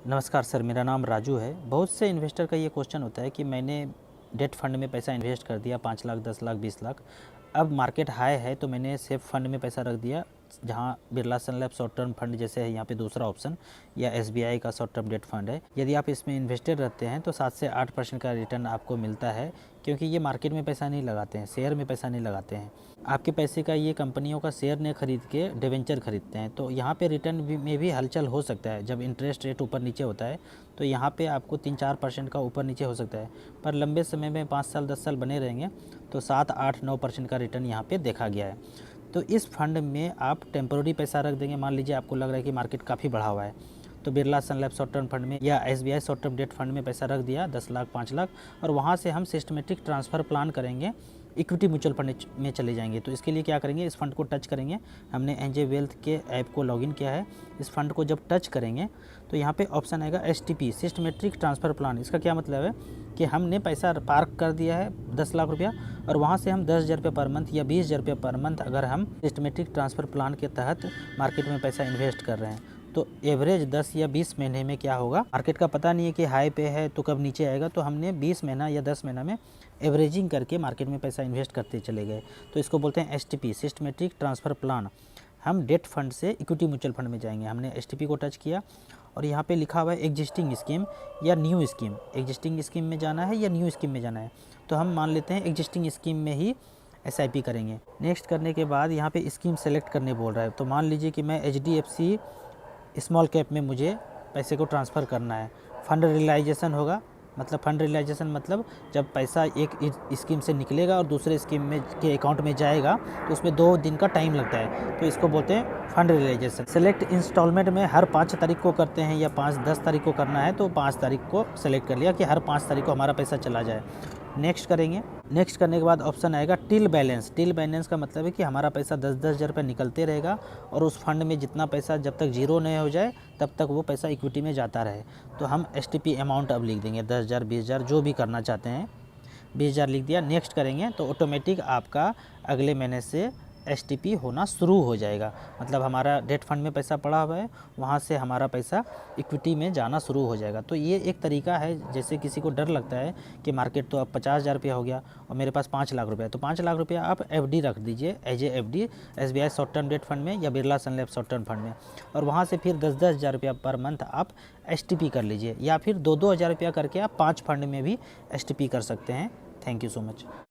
नमस्कार सर, मेरा नाम राजू है। बहुत से इन्वेस्टर का ये क्वेश्चन होता है कि मैंने डेट फंड में पैसा इन्वेस्ट कर दिया 5 लाख, 10 लाख, 20 लाख। अब मार्केट हाई है तो मैंने सेफ फंड में पैसा रख दिया, जहाँ Birla Sun Life short term fund जैसे है यहाँ पे दूसरा ऑप्शन, या एसबीआई का शॉर्ट टर्म डेट फंड है। यदि आप इसमें इन्वेस्टेड रहते हैं तो 7 से 8% का रिटर्न आपको मिलता है, क्योंकि ये मार्केट में पैसा नहीं लगाते हैं, शेयर में पैसा नहीं लगाते हैं। आपके पैसे का ये कंपनियों का शेयर ने खरीद के डिवेंचर खरीदते हैं, तो यहाँ पे रिटर्न में भी हलचल हो सकता है। जब इंटरेस्ट रेट ऊपर नीचे होता है तो यहाँ पे आपको 3-4% का ऊपर नीचे हो सकता है, पर लंबे समय में 5 साल 10 साल बने रहेंगे तो 7-8-9% का रिटर्न यहाँ पे देखा गया है। तो इस फंड में आप टेम्पोररी पैसा रख देंगे। मान लीजिए आपको लग रहा है कि मार्केट काफ़ी बढ़ा हुआ है, तो Birla Sun Life short term fund में या SBI short term debt fund में पैसा रख दिया 10 लाख, 5 लाख, और वहाँ से हम सिस्टमेटिक ट्रांसफ़र प्लान करेंगे, इक्विटी म्यूचुअल फंड में चले जाएंगे। तो इसके लिए क्या करेंगे, इस फंड को टच करेंगे। हमने एनजे वेल्थ के ऐप को लॉगिन किया है। इस फंड को जब टच करेंगे तो यहाँ पे ऑप्शन आएगा एसटीपी, सिस्टमेट्रिक ट्रांसफ़र प्लान। इसका क्या मतलब है कि हमने पैसा पार्क कर दिया है 10 लाख रुपया, और वहाँ से हम 10,000 रुपये पर मंथ या 20,000 रुपये पर मंथ अगर हम सिस्टमेटिक ट्रांसफ़र प्लान के तहत मार्केट में पैसा इन्वेस्ट कर रहे हैं, तो एवरेज 10 या 20 महीने में क्या होगा, मार्केट का पता नहीं है कि हाई पे है तो कब नीचे आएगा। तो हमने 20 महीना या 10 महीना में एवरेजिंग करके मार्केट में पैसा इन्वेस्ट करते चले गए। तो इसको बोलते हैं एसटीपी, सिस्टमेटिक ट्रांसफ़र प्लान। हम डेट फंड से इक्विटी म्यूचुअल फंड में जाएंगे। हमने एसटीपी को टच किया और यहाँ पे लिखा हुआ है एग्जिस्टिंग स्कीम या न्यू स्कीम। एग्जिस्टिंग स्कीम में जाना है या न्यू स्कीम में जाना है, तो हम मान लेते हैं एग्जिस्टिंग स्कीम में ही एसआईपी करेंगे। नेक्स्ट करने के बाद यहाँ पे स्कीम सेलेक्ट करने बोल रहा है, तो मान लीजिए कि मैं एचडीएफसी स्मॉल कैप में मुझे पैसे को ट्रांसफ़र करना है। फ़ंड रियलाइजेशन होगा, मतलब फ़ंड रियलाइजेशन मतलब जब पैसा एक स्कीम से निकलेगा और दूसरे स्कीम में के अकाउंट में जाएगा तो उसमें 2 दिन का टाइम लगता है, तो इसको बोलते हैं फ़ंड रियलाइजेशन। सेलेक्ट इंस्टॉलमेंट में हर 5 तारीख को करते हैं या 5-10 तारीख को करना है, तो 5 तारीख को सेलेक्ट कर लिया कि हर 5 तारीख को हमारा पैसा चला जाए। नेक्स्ट करेंगे। नेक्स्ट करने के बाद ऑप्शन आएगा टिल बैलेंस। टिल बैलेंस का मतलब है कि हमारा पैसा 10-10 हज़ार रुपये निकलते रहेगा, और उस फंड में जितना पैसा जब तक जीरो नहीं हो जाए तब तक वो पैसा इक्विटी में जाता रहे। तो हम एसटीपी अमाउंट अब लिख देंगे 10,000, 20,000, जो भी करना चाहते हैं 20,000 लिख दिया। नेक्स्ट करेंगे तो ऑटोमेटिक आपका अगले महीने से एसटीपी होना शुरू हो जाएगा। मतलब हमारा डेट फंड में पैसा पड़ा हुआ है, वहाँ से हमारा पैसा इक्विटी में जाना शुरू हो जाएगा। तो ये एक तरीका है। जैसे किसी को डर लगता है कि मार्केट तो अब 50,000 रुपया हो गया और मेरे पास 5 लाख रुपया है, तो 5 लाख रुपया आप एफडी रख दीजिए as a FD SBI short term debt fund में या Birla Sun Life short term fund में, और वहाँ से फिर 10-10 हज़ार रुपया पर मंथ आप एसटीपी कर लीजिए, या फिर 2-2 हज़ार रुपया करके आप 5 फंड में भी एसटीपी कर सकते हैं। Thank you so much.